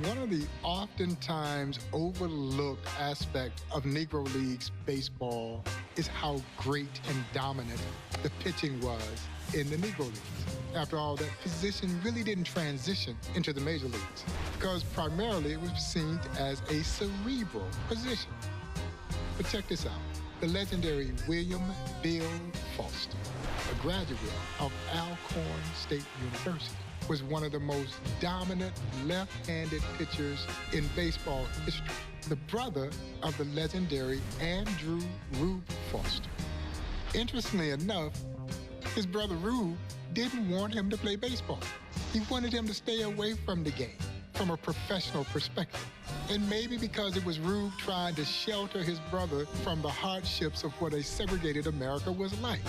One of the oftentimes overlooked aspects of Negro Leagues baseball is how great and dominant the pitching was in the Negro Leagues. After all, that position really didn't transition into the major leagues because primarily it was seen as a cerebral position. But check this out. The legendary William Bill Foster, a graduate of Alcorn State University, was one of the most dominant left-handed pitchers in baseball history, the brother of the legendary Andrew Rube Foster. Interestingly enough, his brother Rube didn't want him to play baseball. He wanted him to stay away from the game from a professional perspective. And maybe because it was Rube trying to shelter his brother from the hardships of what a segregated America was like.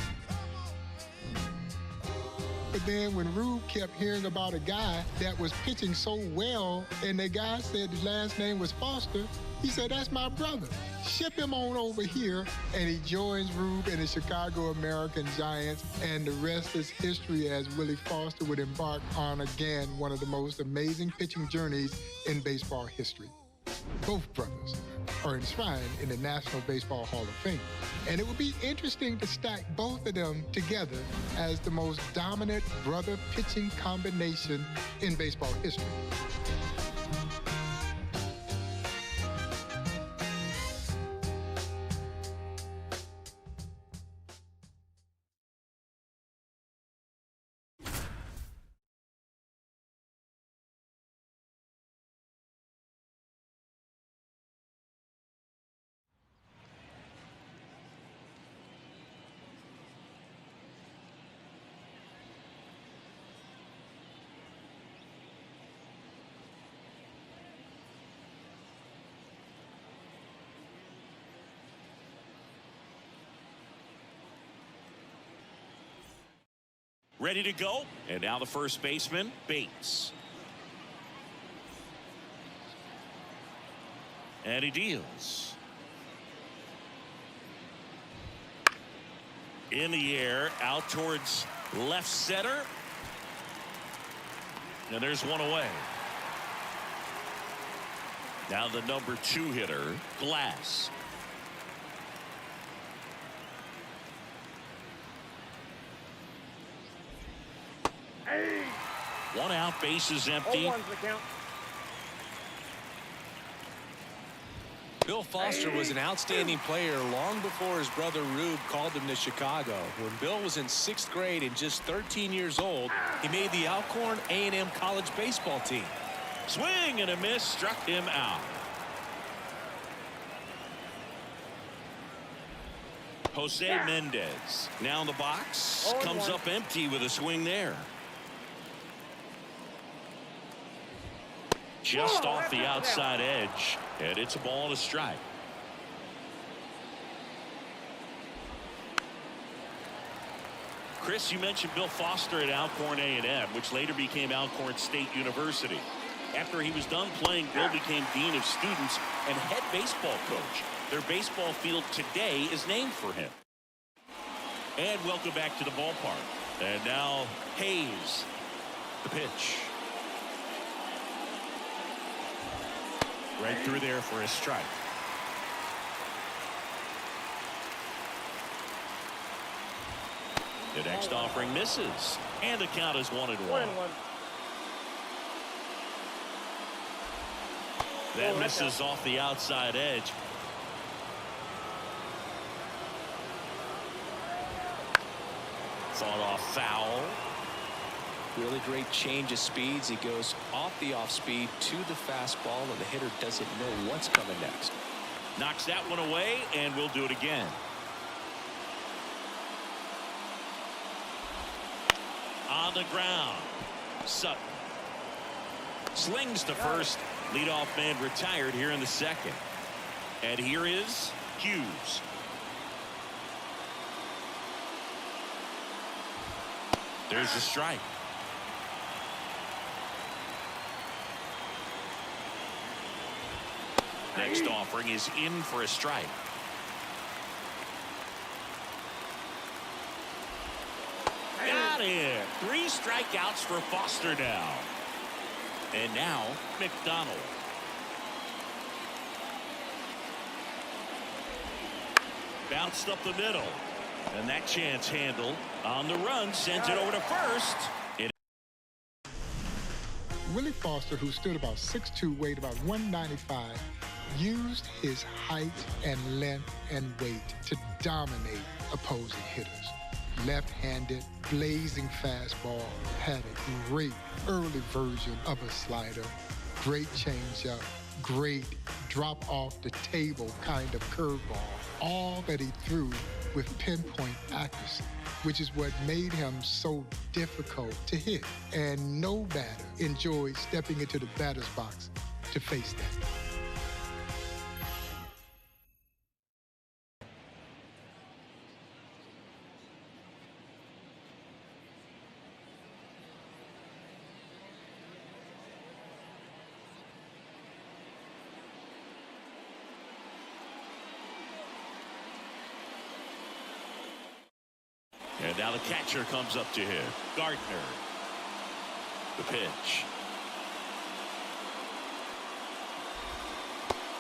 But then when Rube kept hearing about a guy that was pitching so well, and the guy said his last name was Foster, he said, "That's my brother. Ship him on over here." And he joins Rube and the Chicago American Giants, and the rest is history as Willie Foster would embark on, again, one of the most amazing pitching journeys in baseball history. Both brothers are enshrined in the National Baseball Hall of Fame. And it would be interesting to stack both of them together as the most dominant brother pitching combination in baseball history. Ready to go. And now the first baseman, Bates. And he deals. In the air, out towards left center. And there's one away. Now the number 2 hitter, Glass. One out, bases empty. 0-1's the count. Bill Foster was an outstanding player long before his brother Rube called him to Chicago. When Bill was in 6th grade and just 13 years old, he made the Alcorn A&M college baseball team. Swing and a miss, struck him out. Jose Mendez now in the box, comes up empty with a swing there. Just off the outside edge, and it's a ball and a strike. Chris, you mentioned Bill Foster at Alcorn A&M, which later became Alcorn State University. After he was done playing, Bill became dean of students and head baseball coach. Their baseball field today is named for him. And welcome back to the ballpark. And now Hayes, the pitch. Right through there for a strike. The next offering misses, and the count is 1-1. That misses off the outside edge. Fought off foul. Really great change of speeds. He goes off the off speed to the fastball, and the hitter doesn't know what's coming next. Knocks that one away, and we'll do it again. On the ground, Sutton slings to first. Leadoff man retired here in the 2nd. And here is Hughes. There's the strike. Next offering is in for a strike. Got it. 3 strikeouts for Foster now. And now McDonald. Bounced up the middle. And that chance handled. On the run, sends it over to first. Willie Foster, who stood about 6'2", weighed about 195, used his height and length and weight to dominate opposing hitters. Left-handed, blazing fastball, had a great early version of a slider, great changeup, great drop-off-the-table kind of curveball, all that he threw with pinpoint accuracy, which is what made him so difficult to hit. And no batter enjoyed stepping into the batter's box to face that. And now the catcher comes up to him. Gardner. The pitch.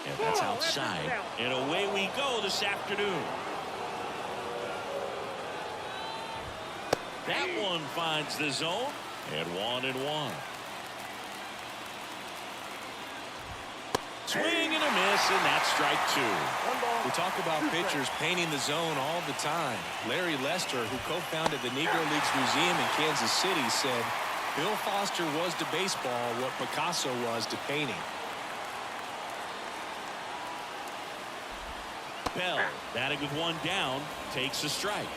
And that's outside. And away we go this afternoon. That one finds the zone. And 1-1. Swing and a miss, and that's strike two. We talk about pitchers painting the zone all the time. Larry Lester, who co-founded the Negro Leagues Museum in Kansas City, said Bill Foster was to baseball what Picasso was to painting. Bell, batting with one down, takes a strike.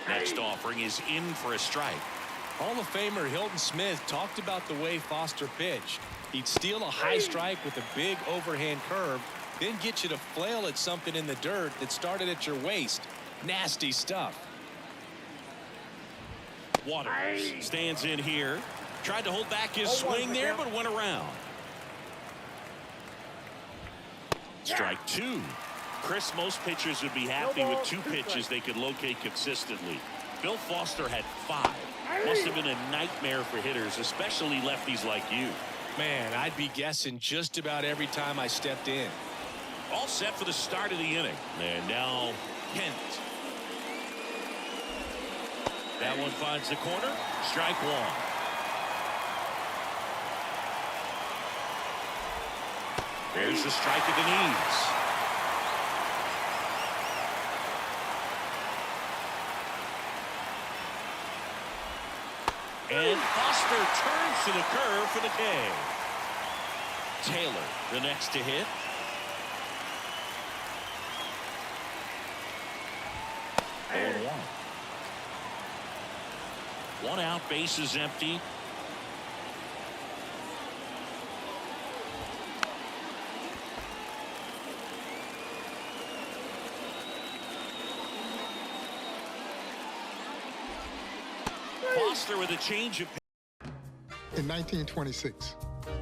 Next offering is in for a strike. Hall of Famer Hilton Smith talked about the way Foster pitched. He'd steal a high strike with a big overhand curve, then get you to flail at something in the dirt that started at your waist. Nasty stuff. Waters stands in here. Tried to hold back his swing there, but went around. Strike two. Chris, most pitchers would be happy with two pitches they could locate consistently. Bill Foster had 5. Must have been a nightmare for hitters, especially lefties like you. Man, I'd be guessing just about every time I stepped in. All set for the start of the inning. And now Kent. That one finds the corner. Strike one. There's the strike at the knees. And Foster turns to the curve for the K. Taylor, the next to hit. And one out, base is empty. Foster with a change of. In 1926,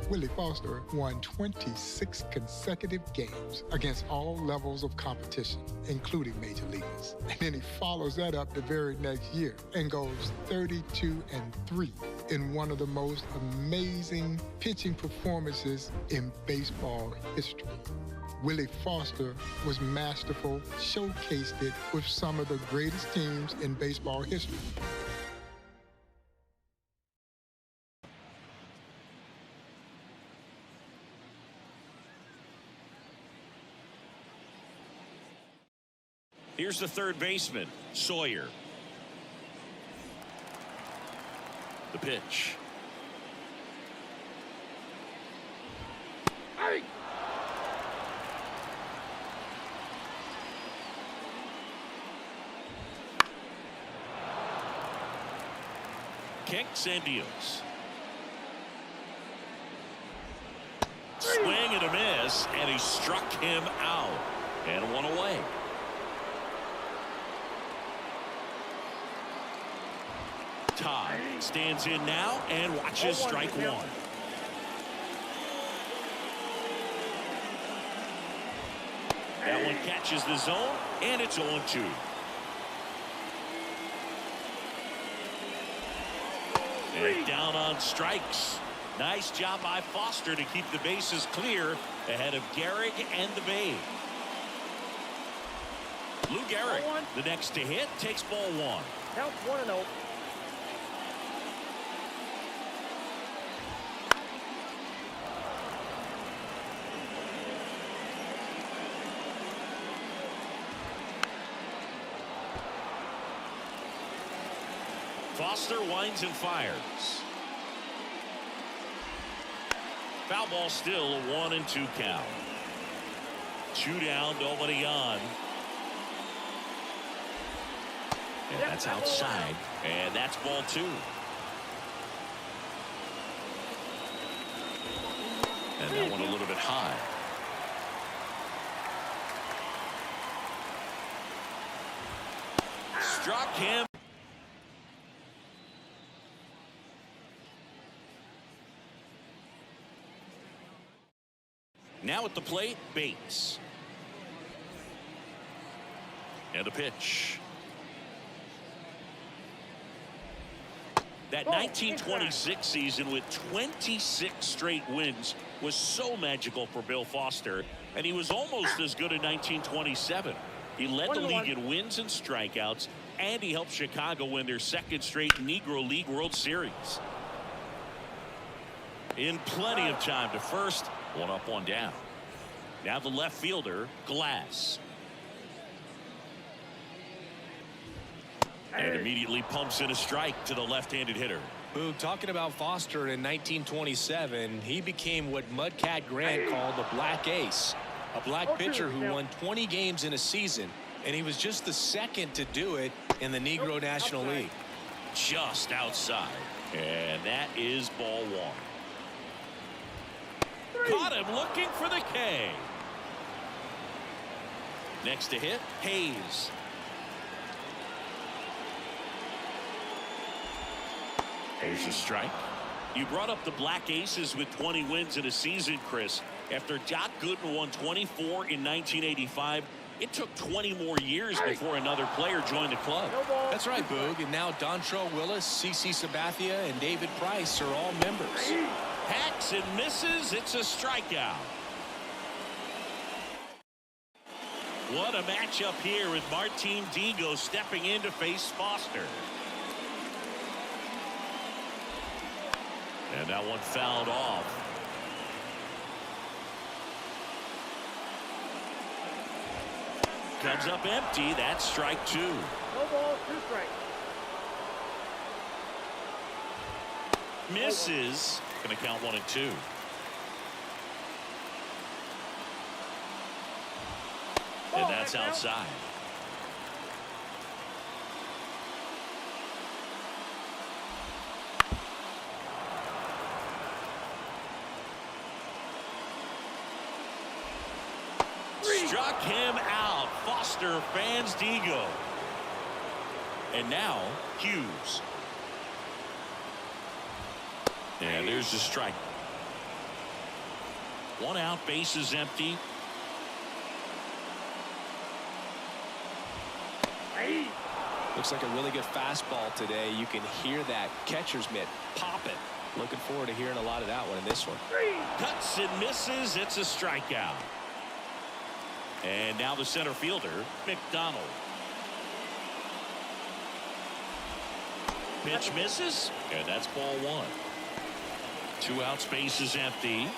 Willie Foster won 26 consecutive games against all levels of competition, including major leaguers. And then he follows that up the very next year and goes 32-3 in one of the most amazing pitching performances in baseball history. Willie Foster was masterful, showcased it with some of the greatest teams in baseball history. Here's the third baseman, Sawyer. The pitch. Hey. Kicks and deals. Swing and a miss, and he struck him out. And one away. Todd stands in now and watches strike one. That one catches the zone, and it's 0-2. And down on strikes. Nice job by Foster to keep the bases clear ahead of Gehrig and the Bay. Lou Gehrig, the next to hit, takes ball one. Count 1-0. Foster winds and fires. Foul ball still, a 1-2 count. 2 down, nobody on. And that's outside. And that's ball 2. And that one a little bit high. Struck him. Now at the plate, Bates. And a pitch. That 1926 season with 26 straight wins was so magical for Bill Foster, and he was almost as good in 1927. He led the league in wins and strikeouts, and he helped Chicago win their second straight Negro League World Series. In plenty of time to first, 1 up, 1 down. Now the left fielder, Glass. And immediately pumps in a strike to the left-handed hitter. Boog, talking about Foster in 1927, he became what Mudcat Grant called the Black Ace, a black pitcher who won 20 games in a season, and he was just the second to do it in the Negro National League. Just outside, and that is ball 1. Caught him looking for the K. Next to hit, Hayes. There's a strike. You brought up the Black Aces with 20 wins in a season, Chris. After Doc Gooden won 24 in 1985, it took 20 more years before another player joined the club. That's right, Boog. And now Dontrell Willis, C.C. Sabathia, and David Price are all members. Hacks and misses. It's a strikeout. What a matchup here with Martin Digo stepping in to face Foster. And that one fouled off. Comes up empty. That's strike 2. No ball, 2 strikes. Misses. Going to count 1 and 2. And that's outside. Struck him out. Foster fans Digo. And now Hughes. And there's the strike. 1 out, bases empty. Looks like a really good fastball today. You can hear that catcher's mitt pop it. Looking forward to hearing a lot of that one in this one. Cuts and misses. It's a strikeout. And now the center fielder, McDonald. Pitch misses, and that's ball 1. 2 outs, bases empty.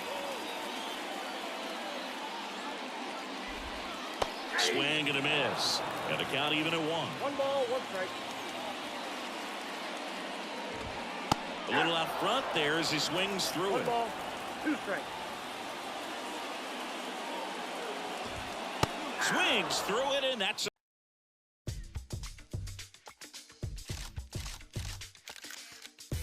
Swing and a miss. And a count even at 1. 1 ball, 1 strike. A little out front there as he swings through 1 it. ball, 2 strikes. Swings through it, and that's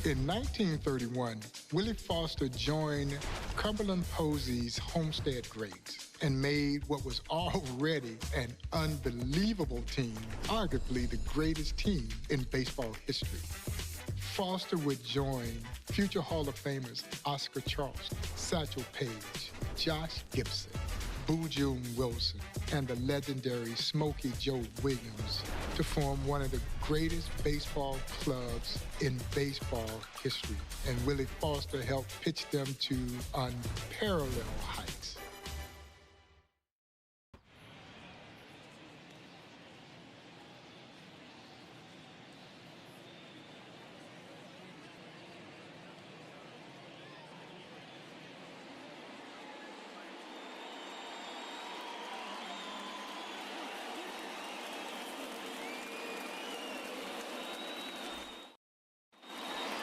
In 1931, Willie Foster joined Cumberland Posey's Homestead Greats and made what was already an unbelievable team, arguably the greatest team in baseball history. Foster would join future Hall of Famers Oscar Charleston, Satchel Paige, Josh Gibson, Boojum Wilson, and the legendary Smokey Joe Williams to form one of the greatest baseball clubs in baseball history. And Willie Foster helped pitch them to unparalleled heights.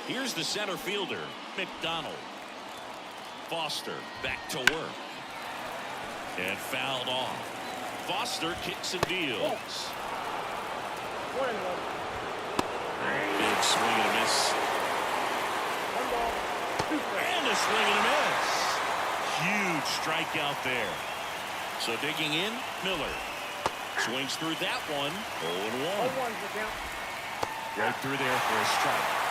Here's the center fielder, McDonald. Foster back to work. And fouled off. Foster kicks and deals. 1-1. Big swing and a miss. 1 ball, 2 strikes. And a swing and a miss. Huge strikeout there. So digging in, Miller. Swings through that one. 0-1. 0-1's the count. Right through there for a strike.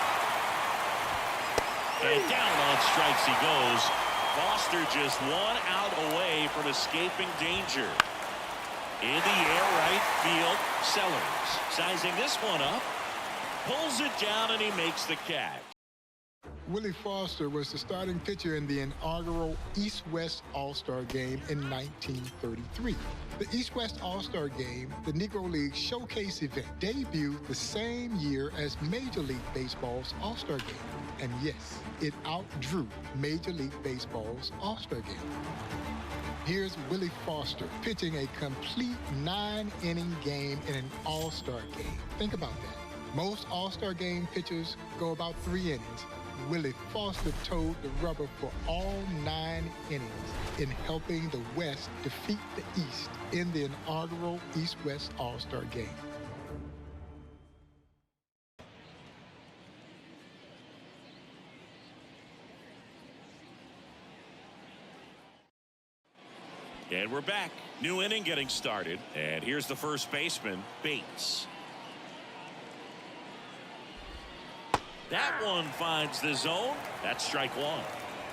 And down on strikes he goes. Foster just 1 out away from escaping danger. In the air, right field, Sellers. Sizing this one up. Pulls it down and he makes the catch. Willie Foster was the starting pitcher in the inaugural East-West All-Star Game in 1933. The East-West All-Star Game, the Negro League showcase event, debuted the same year as Major League Baseball's All-Star Game. And yes, it outdrew Major League Baseball's All-Star Game. Here's Willie Foster pitching a complete 9-inning game in an All-Star game. Think about that. Most All-Star Game pitchers go about 3 innings. Willie Foster towed the rubber for all 9 innings in helping the West defeat the East in the inaugural East-West All-Star Game. And we're back. New inning getting started. And here's the first baseman, Bates. That one finds the zone. That's strike 1.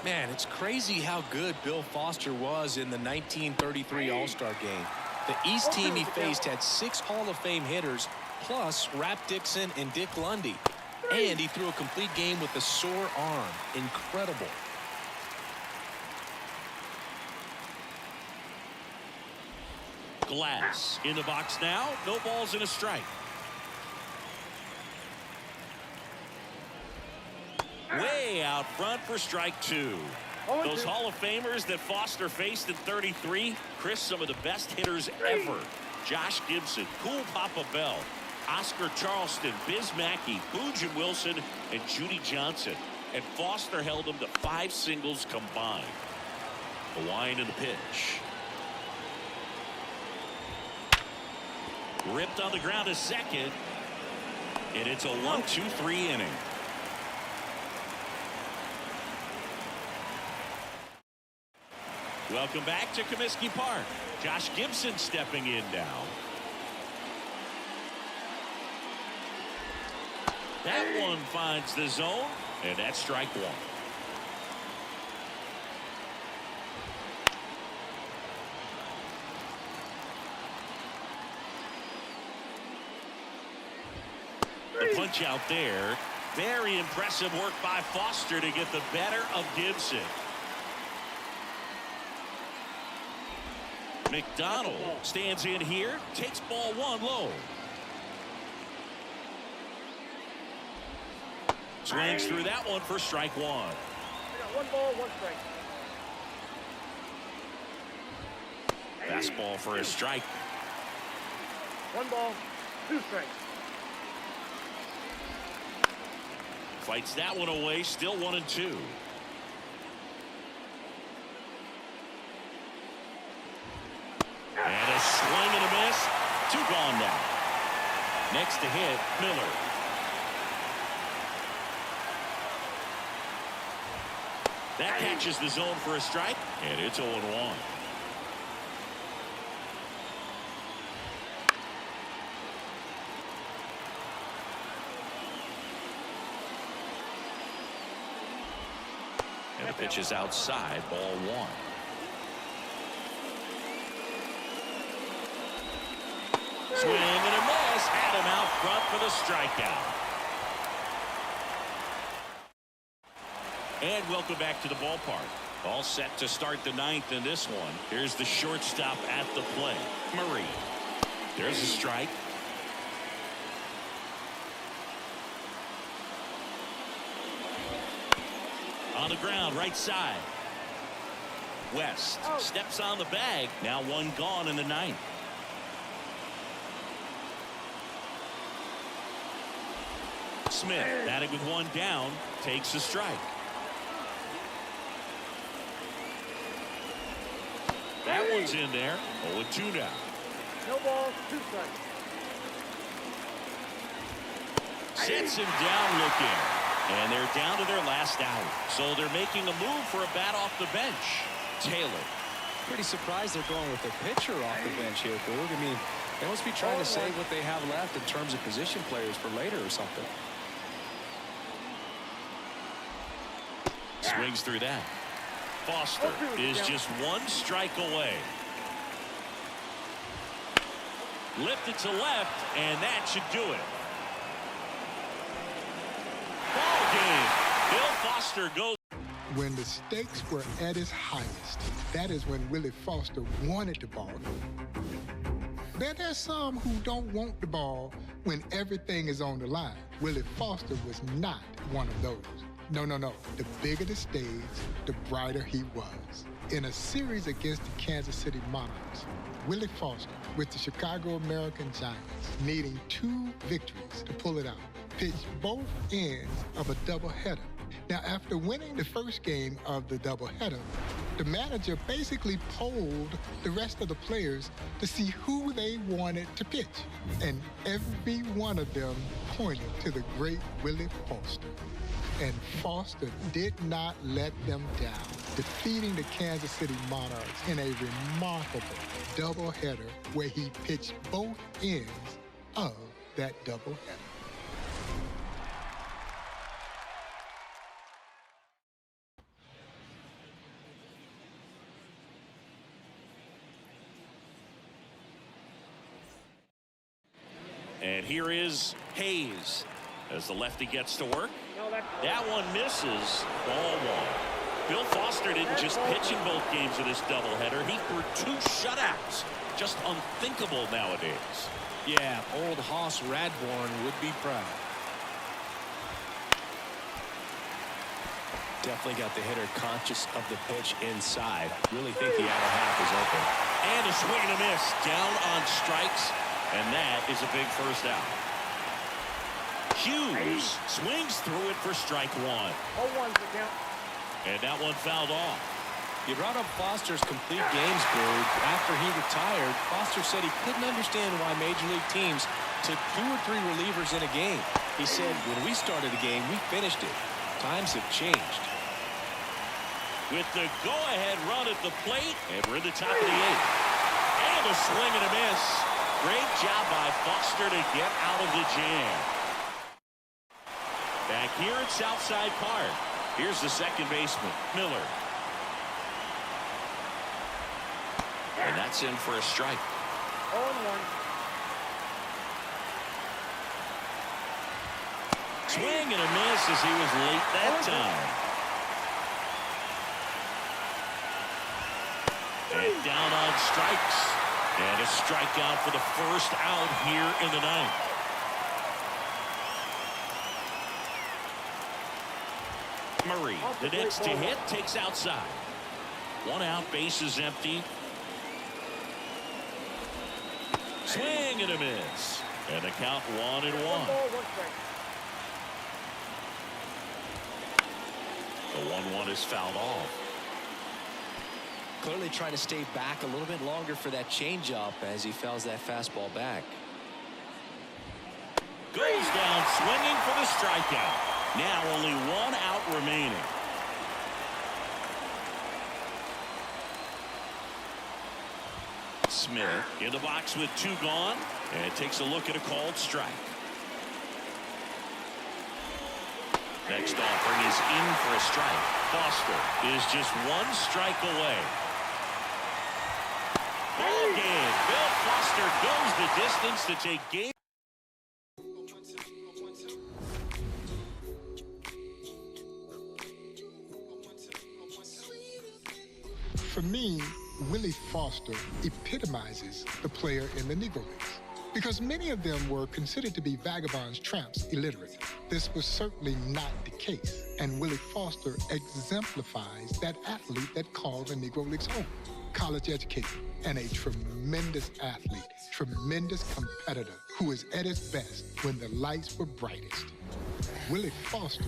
Man, it's crazy how good Bill Foster was in the 1933 All-Star Game. The East team he faced had 6 Hall of Fame hitters, plus Rap Dixon and Dick Lundy. And he threw a complete game with a sore arm. Incredible. Glass in the box now. No balls and a strike. Way out front for strike 2. Those Hall of Famers that Foster faced in 33, Chris, some of the best hitters ever. Josh Gibson, Cool Papa Bell, Oscar Charleston, Biz Mackey, Boone Wilson, and Judy Johnson. And Foster held them to 5 singles combined. The wind and the pitch. Ripped on the ground to second. And it's a 1-2-3 inning. Welcome back to Comiskey Park. Josh Gibson stepping in now. That one finds the zone, and that's strike 1. The punch out there. Very impressive work by Foster to get the better of Gibson. McDonald stands in here, takes ball 1 low. Swings through that one for strike 1. I got 1 ball, 1 strike. Fastball for a strike. 1 ball, 2 strikes. Fights that one away, still 1-2. And a swing and a miss. 2 gone now. Next to hit, Miller. That catches the zone for a strike, and it's 0-1. And the pitch is outside, ball 1. Swing and a miss. Had him out front for the strikeout. And welcome back to the ballpark. All set to start the ninth in this one. Here's the shortstop at the plate, Murray. There's a strike. On the ground, right side. West steps on the bag. Now one gone in the ninth. Smith batting with one down, takes a strike. That one's in there. 0-2 now. No balls, 2 strikes. Sets him down looking. And they're down to their last out. So they're making a move for a bat off the bench. Taylor. Pretty surprised they're going with a pitcher off the bench here, Boog. I mean, they must be trying to save what they have left in terms of position players for later or something. Swings through that. Foster is just one strike away. Lifted to left, and that should do it. Ball game. Bill Foster goes. When the stakes were at its highest, that is when Willie Foster wanted the ball. There's some who don't want the ball when everything is on the line. Willie Foster was not one of those. No. The bigger the stage, the brighter he was. In a series against the Kansas City Monarchs, Willie Foster, with the Chicago American Giants, needing 2 victories to pull it out, pitched both ends of a doubleheader. Now, after winning the first game of the doubleheader, the manager basically polled the rest of the players to see who they wanted to pitch. And every one of them pointed to the great Willie Foster. And Foster did not let them down, defeating the Kansas City Monarchs in a remarkable doubleheader where he pitched both ends of that doubleheader. And here is Hayes as the lefty gets to work. That one misses. Ball 1. Bill Foster didn't just pitch in both games of this doubleheader. He threw 2 shutouts. Just unthinkable nowadays. Yeah, old Hoss Radbourn would be proud. Definitely got the hitter conscious of the pitch inside. Really think the outer half is open. And a swing and a miss. Down on strikes. And that is a big first out. Hughes swings through it for strike 1. 0-1's the count. And that one fouled off. You brought up Foster's complete games, Boog. After he retired, Foster said he couldn't understand why Major League teams took 2 or 3 relievers in a game. He said, when we started a game, we finished it. Times have changed. With the go-ahead run at the plate, and we're in the top of the 8th. And a swing and a miss. Great job by Foster to get out of the jam. Back here at Southside Park, here's the second baseman, Miller. And that's in for a strike. 0-1. Swing and a miss as he was late that time. And down on strikes. And a strikeout for the first out here in the ninth. Murray, the next to hit, takes outside. 1 out, bases empty. Swing and a miss. And the count 1-1. 1 ball, 1 strike. The 1-1 is fouled off. Clearly trying to stay back a little bit longer for that changeup as he fouls that fastball back. Goes down swinging for the strikeout. Now only 1 out remaining. Smith in the box with 2 gone, and takes a look at a called strike. Next offering is in for a strike. Foster is just 1 strike away. Ball game. Bill Foster Foster goes the distance to take game. For me, Willie Foster epitomizes the player in the Negro Leagues because many of them were considered to be vagabonds, tramps, illiterate. This was certainly not the case, and Willie Foster exemplifies that athlete that called the Negro Leagues home. College educated and a tremendous athlete, tremendous competitor who is at his best when the lights were brightest. Willie Foster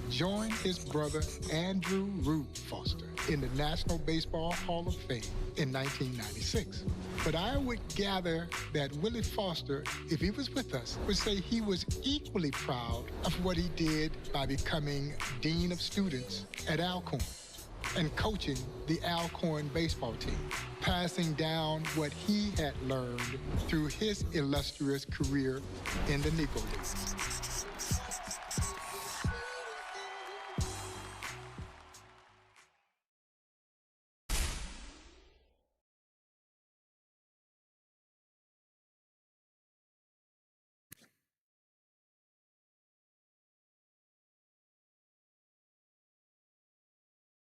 joined his brother Andrew Rube Foster in the National Baseball Hall of Fame in 1996. But I would gather that Willie Foster, if he was with us, would say he was equally proud of what he did by becoming Dean of Students at Alcorn and coaching the Alcorn baseball team, passing down what he had learned through his illustrious career in the Negro Leagues.